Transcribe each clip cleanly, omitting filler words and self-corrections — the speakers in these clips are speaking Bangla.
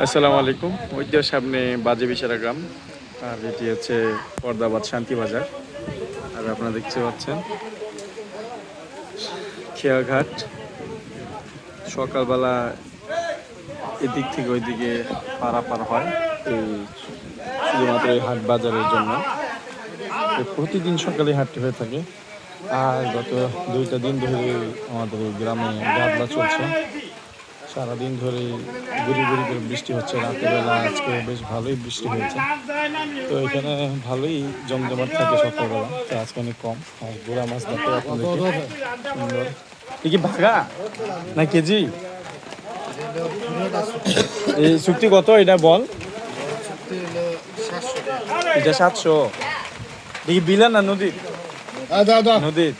আসসালামু আলাইকুম। ওই যে সামনে বাজে বিশারা গ্রাম, আর এটি হচ্ছে পর্দাবাদ শান্তি বাজার। আর আপনারা দেখতে পাচ্ছেন খেয়াঘাট। সকালবেলা এদিক থেকে ওইদিকে পারাপার হয় এই শুধুমাত্র এই হাট বাজারের জন্য। প্রতিদিন সকালে হাটটি হয়ে থাকে। আর গত 2টা দিন ধরে আমাদের এই গ্রামে গাবলা চলছে। সারাদিন ধরে গুড়ি গুড়ি করে বৃষ্টি হচ্ছে। রাতের বেলা আজকে বেশ ভালোই বৃষ্টি হয়েছে। তো এখানে ভালোই জমজমাট থাকে সকালবেলা। তো আজকে অনেক কম। আর গোড়া মাছ দেখতে আপনাদেরকে সুন্দর। এ কি ভাগা না কেজি? এই চুক্তি কত এটা বল? এটা 700। দেখি বিলা না নদীর? নদীর।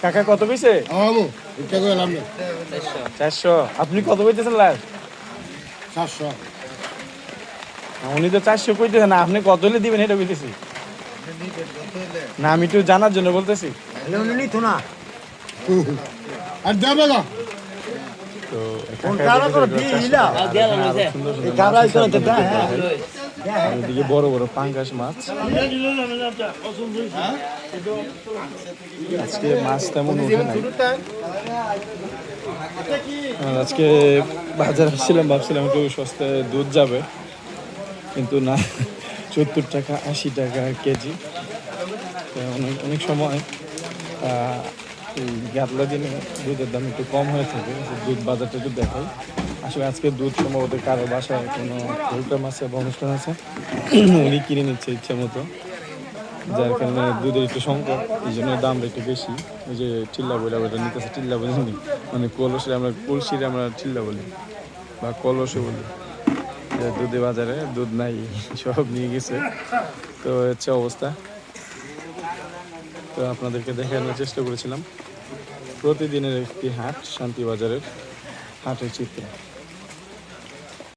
কাকা কত পেয়েছে? 400। আপনি কত পেয়েছেন লাস্ট? 700। উনি তো 400 কইতেছেন না, আপনি কত হলে দিবেন এটা বলতেছি না, আমি একটু জানার জন্য বলতেছি। আর যাবে না তো এদিকে বড় বড় পাঙ্গাস মাছ। আজকে মাছ তেমন ওঠে নাই। আজকে বাজার আসছিলাম, ভাবছিলাম একটু সস্তায় দুধ যাবে, কিন্তু না, 70 টাকা 80 টাকা কেজি। অনেক অনেক সময় এই গাবলা দিনে দুধের দাম একটু কম হয়ে থাকে। দুধ বাজারটা একটু দেখাই। আসলে আজকে দুধ সম্ভবত কারো বাসায় কোনো প্রোগ্রাম আছে বা অনুষ্ঠান আছে, উনি কিনে নিচ্ছে ইচ্ছে মতো, যার কারণে দুধের একটু সংকট, এই জন্য দামটা একটু বেশি। ওই যে চিল্লা বইলা ওইটা নিতেছে, চিল্লা বলি মানে কলসির আমরা চিল্লা বলি বা কলসে বলি। দুধে বাজারে দুধ নাই, সব নিয়ে গেছে। তো হচ্ছে অবস্থা। তো আপনাদেরকে দেখানোর চেষ্টা করেছিলাম প্রতিদিনের একটি হাট, শান্তি বাজারের হাটের চিত্র।